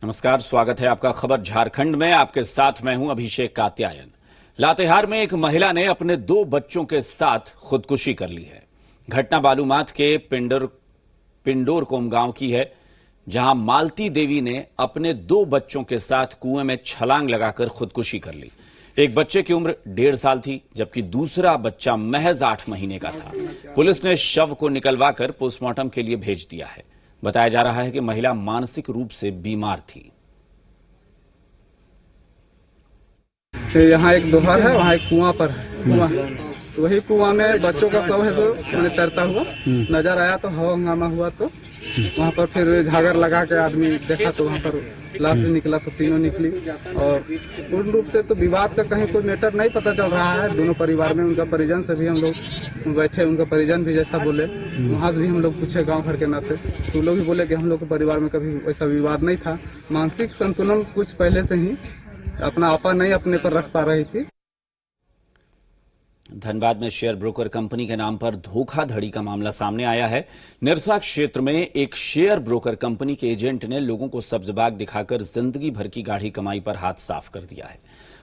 नमस्कार, स्वागत है आपका खबर झारखंड में। आपके साथ मैं हूं अभिषेक कात्यायन। लातेहार में एक महिला ने अपने 2 बच्चों के साथ खुदकुशी कर ली है। घटना बालूमाथ के पिंडोर कोम की है, जहां मालती देवी ने अपने 2 बच्चों के साथ कुएं में छलांग लगाकर खुदकुशी कर ली। एक बच्चे की उम्र 1.5 साल थी, जबकि दूसरा बच्चा महज 8 महीने का था। पुलिस ने शव को निकलवाकर पोस्टमार्टम के लिए भेज दिया है। बताया जा रहा है कि महिला मानसिक रूप से बीमार थी। यहाँ एक दोहर है, वहाँ एक कुआं पर कुआं, तो वही कुआं में बच्चों का शव है जो मैंने तैरता हुआ नजर आया, तो हंगामा हुआ। तो वहाँ पर फिर झागर लगा के आदमी देखा, तो वहाँ पर लाश भी निकला, तो तीनों निकली। और पूर्ण रूप से तो विवाद का कहीं कोई मैटर नहीं पता चल रहा है। दोनों परिवार में उनका परिजन से भी हम लोग बैठे, उनका परिजन भी जैसा बोले वहाँ से भी हम लोग पूछे गांव भर के नाते, तो लोग भी बोले कि हम लोग के परिवार में कभी ऐसा विवाद नहीं था। मानसिक संतुलन कुछ पहले से ही अपना आपा नहीं अपने पर रख पा रही थी। धनबाद में शेयर ब्रोकर कंपनी के नाम पर धोखाधड़ी का मामला सामने आया है। निरसा क्षेत्र में एक शेयर ब्रोकर कंपनी के एजेंट ने लोगों को सब्जबाग दिखाकर जिंदगी भर की गाढ़ी कमाई पर हाथ साफ कर दिया है।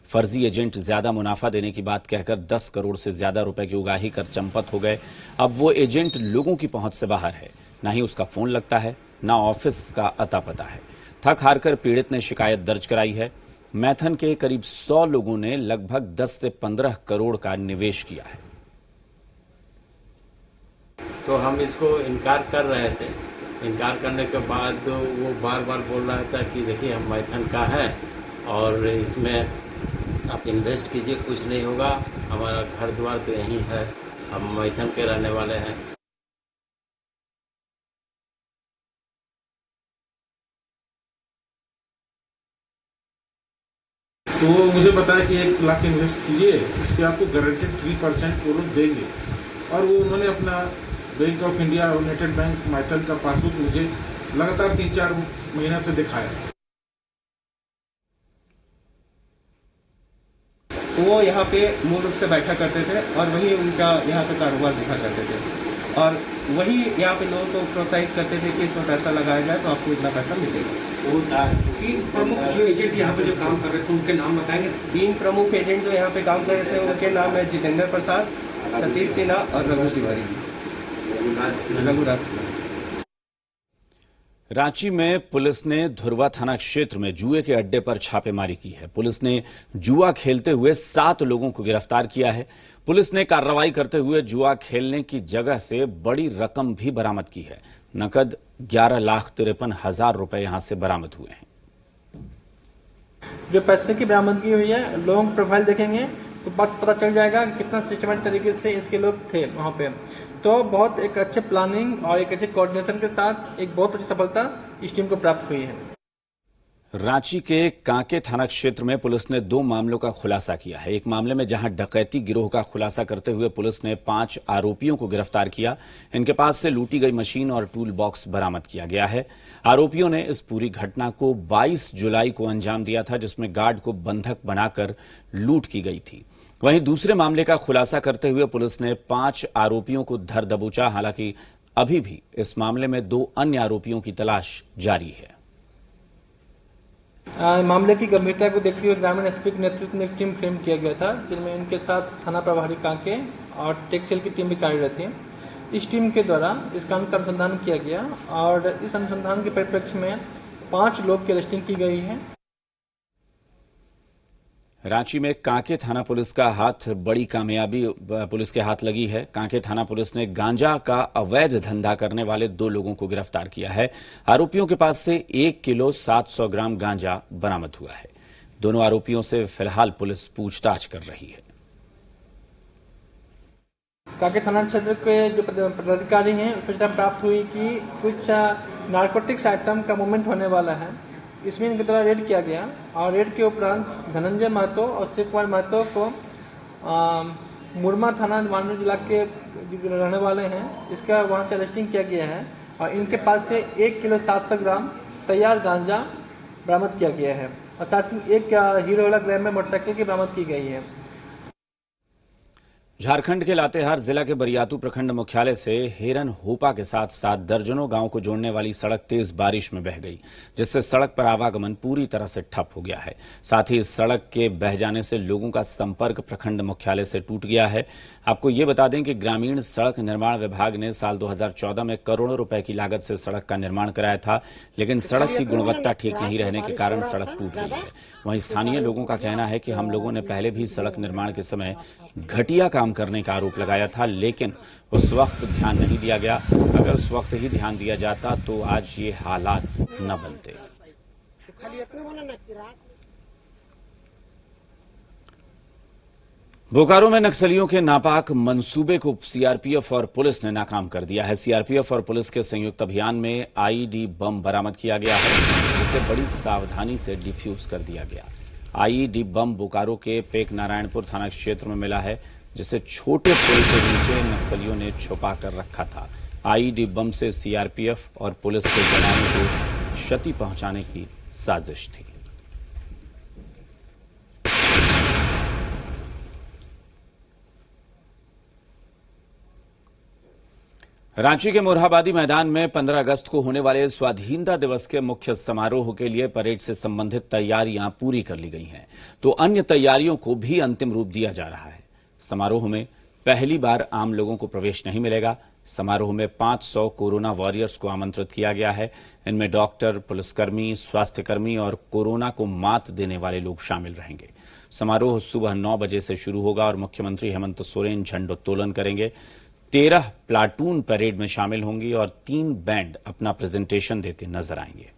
फर्जी एजेंट ज्यादा मुनाफा देने की बात कहकर 10 करोड़ से ज्यादा रुपए की उगाही कर चंपत हो गए। अब वो एजेंट लोगों की पहुंच से बाहर है। न ही उसका फोन लगता है, न ऑफिस का अता पता है। थक हारकर पीड़ित ने शिकायत दर्ज कराई है। मैथन के करीब 100 लोगों ने लगभग 10 से 15 करोड़ का निवेश किया है। तो हम इसको इनकार कर रहे थे। इनकार करने के बाद वो बार बार बोल रहा था कि देखिए हम मैथन का है और इसमें आप इन्वेस्ट कीजिए, कुछ नहीं होगा, हमारा घर द्वार तो यहीं है, हम मैथन के रहने वाले हैं। तो वो मुझे बताया कि 1 लाख इन्वेस्ट कीजिए, उसके आपको गारंटेड 3% वो लोग देंगे। और वो उन्होंने अपना बैंक ऑफ इंडिया और यूनाइटेड बैंक मैथन का पासबुक मुझे लगातार 3-4 महीना से दिखाया। वो यहाँ पे मूल रूप से बैठा करते थे और वही उनका यहाँ पे कारोबार दिखा करते थे और वही यहाँ पे लोगों को प्रोत्साहित करते थे कि इसमें पैसा लगाया जाए तो आपको इतना पैसा मिलेगा। प्रमुख जो एजेंट यहाँ पे जो काम कर रहे थे उनके नाम बताएंगे? 3 प्रमुख एजेंट जो यहाँ पे काम कर रहे थे उनके नाम है जितेंद्र प्रसाद, सतीश सिन्हा और रघु तिवारी। रांची में पुलिस ने धुरवा थाना क्षेत्र में जुए के अड्डे पर छापेमारी की है। पुलिस ने जुआ खेलते हुए 7 लोगों को गिरफ्तार किया है। पुलिस ने कार्रवाई करते हुए जुआ खेलने की जगह से बड़ी रकम भी बरामद की है। नकद 11,53,000 रुपए यहां से बरामद हुए हैं। जो पैसे की बरामदगी हुई है, लोगों की प्रोफाइल देखेंगे तो बात पता चल जाएगा कितना सिस्टमेटिक तरीके से इसके लोग थे वहाँ पे। तो बहुत एक अच्छे प्लानिंग और एक अच्छे कोऑर्डिनेशन के साथ एक बहुत अच्छी सफलता इस टीम को प्राप्त हुई है। रांची के कांके थाना क्षेत्र में पुलिस ने 2 मामलों का खुलासा किया है। एक मामले में जहां डकैती गिरोह का खुलासा करते हुए पुलिस ने 5 आरोपियों को गिरफ्तार किया। इनके पास से लूटी गई मशीन और टूल बॉक्स बरामद किया गया है। आरोपियों ने इस पूरी घटना को 22 जुलाई को अंजाम दिया था, जिसमें गार्ड को बंधक बनाकर लूट की गई थी। वहीं दूसरे मामले का खुलासा करते हुए पुलिस ने 5 आरोपियों को धर दबोचा। हालांकि अभी भी इस मामले में 2 अन्य आरोपियों की तलाश जारी है। मामले की गंभीरता को देखते हुए ग्रामीण एसपी के नेतृत्व में एक टीम फ्रेम किया गया था, जिनमें इनके साथ थाना प्रभारी कांके और टेक्स सेल की टीम भी कार्यरत थी। इस टीम के द्वारा इस कांड का अनुसंधान किया गया और इस अनुसंधान के परिप्रेक्ष्य में 5 लोग की अरेस्टिंग की गई है। रांची में कांके थाना पुलिस का हाथ बड़ी कामयाबी पुलिस के हाथ लगी है। कांके थाना पुलिस ने गांजा का अवैध धंधा करने वाले 2 लोगों को गिरफ्तार किया है। आरोपियों के पास से 1 किलो 700 ग्राम गांजा बरामद हुआ है। दोनों आरोपियों से फिलहाल पुलिस पूछताछ कर रही है। कांके थाना क्षेत्र के जो पदाधिकारी हैं उससे सूचना प्राप्त हुई कि कुछ नारकोटिक्स आइटम का मूवमेंट होने वाला है। इसमें इनके द्वारा रेड किया गया और रेड के उपरांत धनंजय महतो और शिव कुमार महतो को मुरमा थाना मानव जिला के रहने वाले हैं, इसका वहां से अरेस्टिंग किया गया है और इनके पास से 1 किलो 700 ग्राम तैयार गांजा बरामद किया गया है और साथ ही एक हीरो वाला ग्लैमर मोटरसाइकिल की बरामद की गई है। झारखंड के लातेहार जिला के बरियातू प्रखंड मुख्यालय से हेरन होपा के साथ साथ दर्जनों गांव को जोड़ने वाली सड़क तेज बारिश में बह गई, जिससे सड़क पर आवागमन पूरी तरह से ठप हो गया है। साथ ही इस सड़क के बह जाने से लोगों का संपर्क प्रखंड मुख्यालय से टूट गया है। आपको ये बता दें कि ग्रामीण सड़क निर्माण विभाग ने साल 2014 में करोड़ों रुपए की लागत से सड़क का निर्माण कराया था, लेकिन सड़क की गुणवत्ता ठीक नहीं रहने के कारण सड़क टूट गई है। वहीं स्थानीय लोगों का कहना है कि हम लोगों ने पहले भी सड़क निर्माण के समय घटिया काम करने का आरोप लगाया था, लेकिन उस वक्त ध्यान नहीं दिया गया। अगर उस वक्त ही ध्यान दिया जाता तो आज ये हालात न बनते। बोकारो में नक्सलियों के नापाक मंसूबे को सीआरपीएफ और पुलिस ने नाकाम कर दिया है। सीआरपीएफ और पुलिस के संयुक्त अभियान में आईईडी बम बरामद किया गया है, जिसे बड़ी सावधानी से डिफ्यूज कर दिया गया। आईईडी बम बोकारो के पेक नारायणपुर थाना क्षेत्र में मिला है, जिसे छोटे पुल के नीचे नक्सलियों ने छुपा कर रखा था। आईईडी बम से सीआरपीएफ और पुलिस के जवानों को क्षति पहुंचाने की साजिश थी। रांची के मोरहाबादी मैदान में 15 अगस्त को होने वाले स्वाधीनता दिवस के मुख्य समारोह के लिए परेड से संबंधित तैयारियां पूरी कर ली गई हैं, तो अन्य तैयारियों को भी अंतिम रूप दिया जा रहा है। समारोह में पहली बार आम लोगों को प्रवेश नहीं मिलेगा। समारोह में 500 कोरोना वॉरियर्स को आमंत्रित किया गया है। इनमें डॉक्टर, पुलिसकर्मी, स्वास्थ्यकर्मी और कोरोना को मात देने वाले लोग शामिल रहेंगे। समारोह सुबह 9 बजे से शुरू होगा और मुख्यमंत्री हेमंत सोरेन झंडोत्तोलन करेंगे। 13 प्लाटून परेड में शामिल होंगी और 3 बैंड अपना प्रेजेंटेशन देते नजर आएंगे।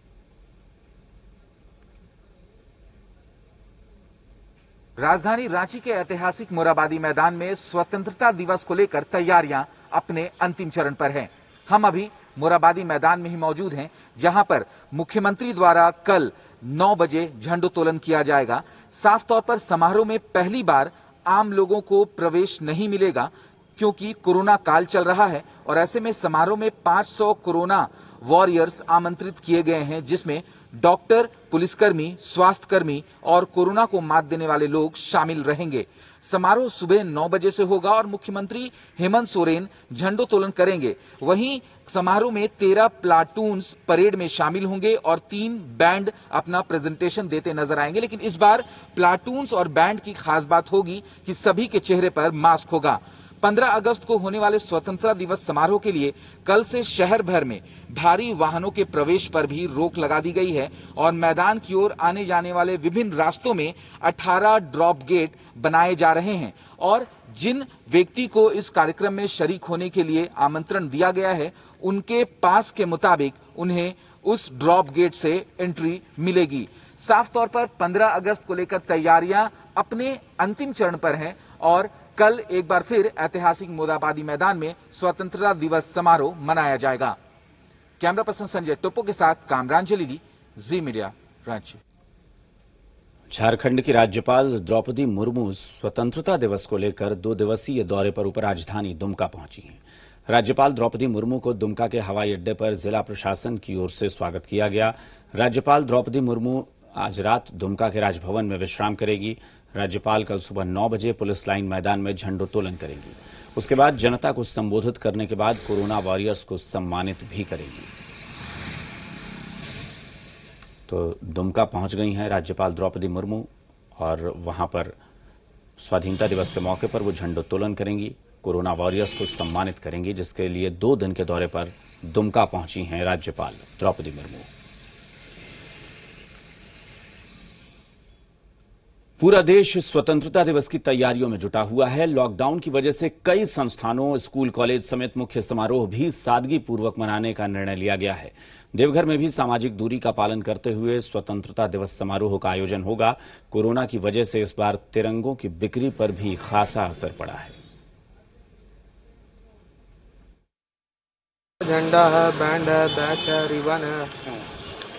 राजधानी रांची के ऐतिहासिक मोरहाबादी मैदान में स्वतंत्रता दिवस को लेकर तैयारियां अपने अंतिम चरण पर हैं। हम अभी मोरहाबादी मैदान में ही मौजूद हैं, जहां पर मुख्यमंत्री द्वारा कल 9 बजे झंडोत्तोलन किया जाएगा। साफ तौर पर समारोह में पहली बार आम लोगों को प्रवेश नहीं मिलेगा, क्योंकि कोरोना काल चल रहा है और ऐसे में समारोह में 500 कोरोना वॉरियर्स आमंत्रित किए गए हैं, जिसमें डॉक्टर, पुलिसकर्मी, स्वास्थ्यकर्मी और कोरोना को मात देने वाले लोग शामिल रहेंगे। समारोह सुबह 9 बजे से होगा और मुख्यमंत्री हेमंत सोरेन झंडोत्तोलन करेंगे। वहीं समारोह में 13 प्लाटून्स परेड में शामिल होंगे और 3 बैंड अपना प्रेजेंटेशन देते नजर आएंगे। लेकिन इस बार प्लाटून्स और बैंड की खास बात होगी कि सभी के चेहरे पर मास्क होगा। 15 अगस्त को होने वाले स्वतंत्रता दिवस समारोह के लिए कल से शहर भर में भारी वाहनों के प्रवेश पर भी रोक लगा दी गई है और मैदान की ओर आने जाने वाले विभिन्न रास्तों में 18 ड्रॉप गेट बनाए जा रहे हैं और जिन व्यक्ति को इस कार्यक्रम में शरीक होने के लिए आमंत्रण दिया गया है, उनके पास के मुताबिक उन्हें उस ड्रॉप गेट से एंट्री मिलेगी। साफ तौर पर 15 अगस्त को लेकर तैयारियां अपने अंतिम चरण पर हैं और कल एक बार फिर ऐतिहासिक मोरहाबादी मैदान में स्वतंत्रता दिवस समारोह मनाया जाएगा। कैमरा पर्सन संजय टोप्पो के साथ कामरान जलीली, जी मीडिया, रांची। झारखंड की राज्यपाल द्रौपदी मुर्मू स्वतंत्रता दिवस को लेकर 2 दिवसीय दौरे पर उपराजधानी दुमका पहुंची हैं। राज्यपाल द्रौपदी मुर्मू को दुमका के हवाई अड्डे पर जिला प्रशासन की ओर से स्वागत किया गया। राज्यपाल द्रौपदी मुर्मू आज रात दुमका के राजभवन में विश्राम करेगी। राज्यपाल कल सुबह 9 बजे पुलिस लाइन मैदान में झंडोत्तोलन करेंगी। उसके बाद जनता को संबोधित करने के बाद कोरोना वॉरियर्स को सम्मानित भी करेंगी। तो दुमका पहुंच गई हैं राज्यपाल द्रौपदी मुर्मू और वहां पर स्वाधीनता दिवस के मौके पर वो झंडोत्तोलन करेंगी, कोरोना वॉरियर्स को सम्मानित करेंगी, जिसके लिए 2 दिन के दौरे पर दुमका पहुंची हैं राज्यपाल द्रौपदी मुर्मू। पूरा देश स्वतंत्रता दिवस की तैयारियों में जुटा हुआ है। लॉकडाउन की वजह से कई संस्थानों, स्कूल, कॉलेज समेत मुख्य समारोह भी सादगी पूर्वक मनाने का निर्णय लिया गया है। देवघर में भी सामाजिक दूरी का पालन करते हुए स्वतंत्रता दिवस समारोह का आयोजन होगा। कोरोना की वजह से इस बार तिरंगों की बिक्री पर भी खासा असर पड़ा है। झंडा है, बैंड है, बैच है, रिबन है,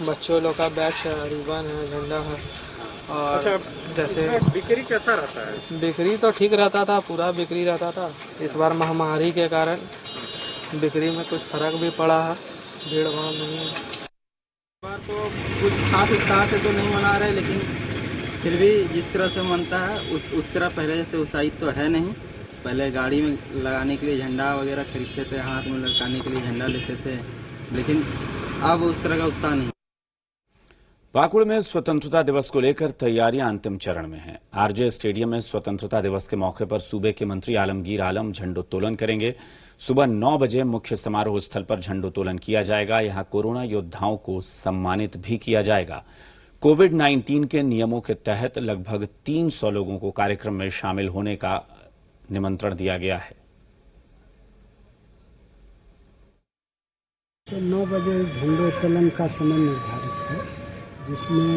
बच्चों लोग का बैच है, रिबन है, झंडा है। और जैसे बिक्री कैसा रहता है? बिक्री तो ठीक रहता था, पूरा बिक्री रहता था। इस बार महामारी के कारण बिक्री में कुछ फर्क भी पड़ा है, भीड़ भाड़ नहीं है। इस बार तो कुछ खास उत्साह से तो नहीं मना रहे, लेकिन फिर भी जिस तरह से मनता है उस तरह पहले से उत्साहित तो है नहीं। पहले गाड़ी में लगाने के लिए झंडा वगैरह खरीदते थे, हाथ में लटकाने के लिए झंडा लेते थे, लेकिन अब उस तरह का उत्साह नहीं। पाकुड़ में स्वतंत्रता दिवस को लेकर तैयारियां अंतिम चरण में हैं। आरजे स्टेडियम में स्वतंत्रता दिवस के मौके पर सूबे के मंत्री आलमगीर आलम झंडोत्तोलन करेंगे। सुबह 9 बजे मुख्य समारोह स्थल पर झंडोत्तोलन किया जाएगा। यहां कोरोना योद्धाओं को सम्मानित भी किया जाएगा। कोविड-19 के नियमों के तहत लगभग 300 लोगों को कार्यक्रम में शामिल होने का निमंत्रण दिया गया है। 9 बजे झंडोत्तोलन का समय निर्धारित है, जिसमें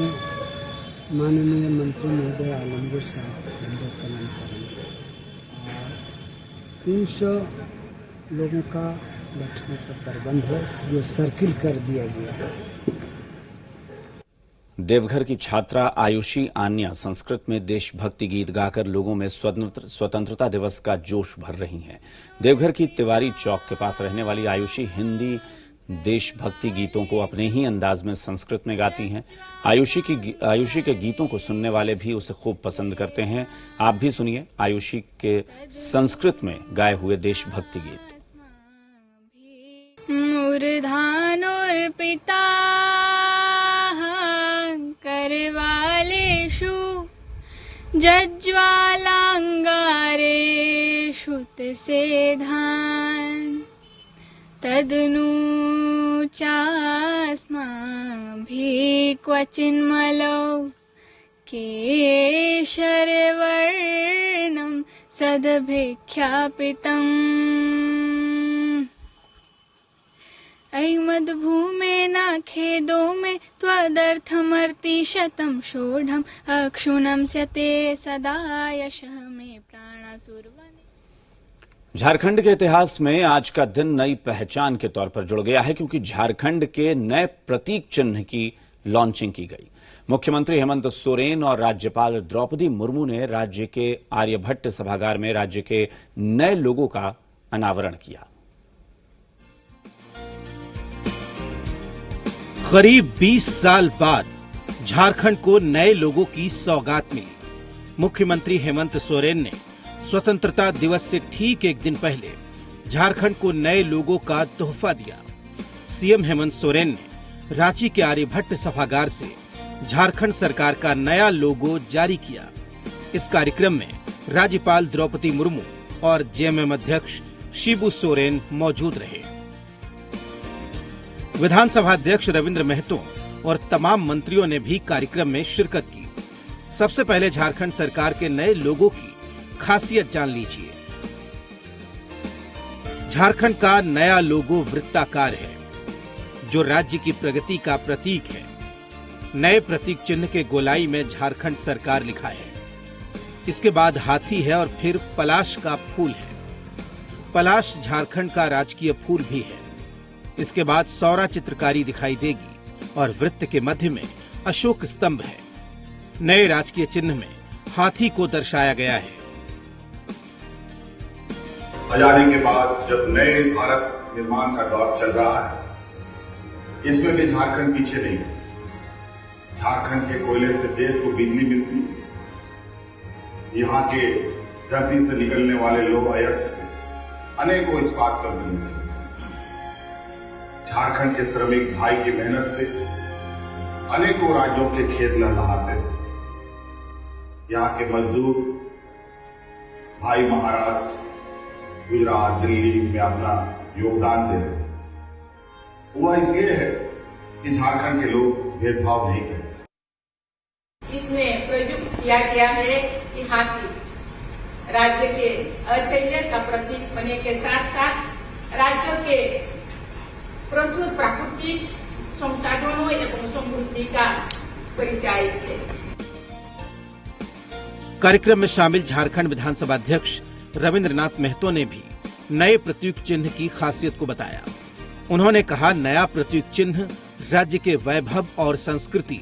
माननीय मंत्री महोदय आलमगीर साहब झंडोत्तोलन करेंगे और 300 लोगों का बैठने का प्रबंध है, जो सर्किल कर दिया गया है। देवघर की छात्रा आयुषी आन्या संस्कृत में देशभक्ति गीत गाकर लोगों में स्वतंत्रता दिवस का जोश भर रही हैं। देवघर की तिवारी चौक के पास रहने वाली आयुषी हिंदी देशभक्ति गीतों को अपने ही अंदाज में संस्कृत में गाती हैं। आयुषी के गीतों को सुनने वाले भी उसे खूब पसंद करते हैं। आप भी सुनिए आयुषी के संस्कृत में गाए हुए देशभक्ति गीत। मूर्धानोर्पिता करवालेषु जज्ज्वालाङ्गारेषु तसेधान् तदनु चास्माभिः क्वचिन्मलौ केशरवर्णं सदभिख्यापितम् अयमद्भूमे न खेदो मे त्वदर्थमर्ति शतं षोढम् अक्षुण्णं स्यते सदा यशः मे प्राणासुरवने। झारखंड के इतिहास में आज का दिन नई पहचान के तौर पर जुड़ गया है, क्योंकि झारखंड के नए प्रतीक चिन्ह की लॉन्चिंग की गई। मुख्यमंत्री हेमंत सोरेन और राज्यपाल द्रौपदी मुर्मू ने राज्य के आर्यभट्ट सभागार में राज्य के नए लोगों का अनावरण किया। करीब 20 साल बाद झारखंड को नए लोगों की सौगात मिली। मुख्यमंत्री हेमंत सोरेन ने स्वतंत्रता दिवस से ठीक एक दिन पहले झारखंड को नए लोगों का तोहफा दिया। सीएम हेमंत सोरेन ने रांची के आर्यभट्ट सभागार से झारखंड सरकार का नया लोगो जारी किया। इस कार्यक्रम में राज्यपाल द्रौपदी मुर्मू और जेएमएम अध्यक्ष शिबू सोरेन मौजूद रहे। विधानसभा अध्यक्ष रविंद्र महतो और तमाम मंत्रियों ने भी कार्यक्रम में शिरकत की। सबसे पहले झारखंड सरकार के नए लोगों की खासियत जान लीजिए। झारखंड का नया लोगो वृत्ताकार है, जो राज्य की प्रगति का प्रतीक है। नए प्रतीक चिन्ह के गोलाई में झारखंड सरकार लिखा है। इसके बाद हाथी है और फिर पलाश का फूल है। पलाश झारखंड का राजकीय फूल भी है। इसके बाद सौरा चित्रकारी दिखाई देगी और वृत्त के मध्य में अशोक स्तंभ है। नए राजकीय चिन्ह में हाथी को दर्शाया गया है। आजादी के बाद जब नए भारत निर्माण का दौर चल रहा है, इसमें भी झारखंड पीछे नहीं है। झारखंड के कोयले से देश को बिजली मिलती, यहाँ के धरती से निकलने वाले लोह अयस्क से अनेकों इस्पात कंपनी होती। झारखंड के श्रमिक भाई की मेहनत से अनेकों राज्यों के खेत लहलहाते हैं। यहाँ के मजदूर भाई महाराष्ट्र, गुजरात, दिल्ली में अपना योगदान दे रहे हैं। हुआ इसलिए है कि झारखंड के लोग भेदभाव नहीं करते। इसमें प्रयुक्त किया गया है कि हाथी राज्य के ऐश्वर्य का प्रतीक होने के साथ साथ राज्य के प्रचुर प्राकृतिक संसाधनों एवं समृद्धि का परिचय है। कार्यक्रम में शामिल झारखंड विधानसभा अध्यक्ष रविंद्रनाथ महतो ने भी नए प्रतीक चिन्ह की खासियत को बताया। उन्होंने कहा, नया प्रतीक चिन्ह राज्य के वैभव और संस्कृति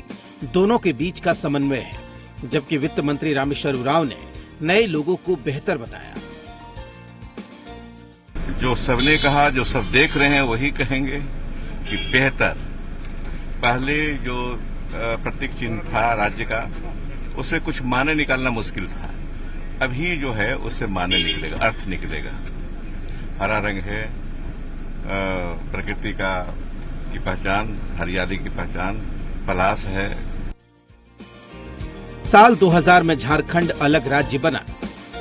दोनों के बीच का समन्वय है, जबकि वित्त मंत्री रामेश्वर उरांव ने नए लोगों को बेहतर बताया। जो सबने कहा, जो सब देख रहे हैं वही कहेंगे कि बेहतर। पहले जो प्रतीक चिन्ह था राज्य का, उसमें कुछ माने निकालना मुश्किल था। अभी जो है उससे माने निकलेगा, अर्थ निकलेगा। हरा रंग है प्रकृति की पहचान, हरियाली की पहचान, पलाश है। साल 2000 में झारखंड अलग राज्य बना,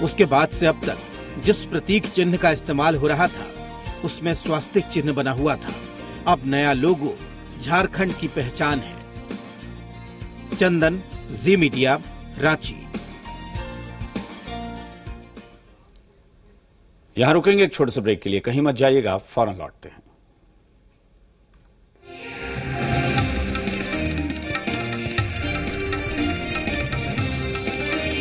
उसके बाद से अब तक जिस प्रतीक चिन्ह का इस्तेमाल हो रहा था उसमें स्वास्तिक चिन्ह बना हुआ था। अब नया लोगो झारखंड की पहचान है। चंदन, जी मीडिया, रांची। यहां रुकेंगे एक छोटे से ब्रेक के लिए, कहीं मत जाइएगा, फौरन लौटते हैं।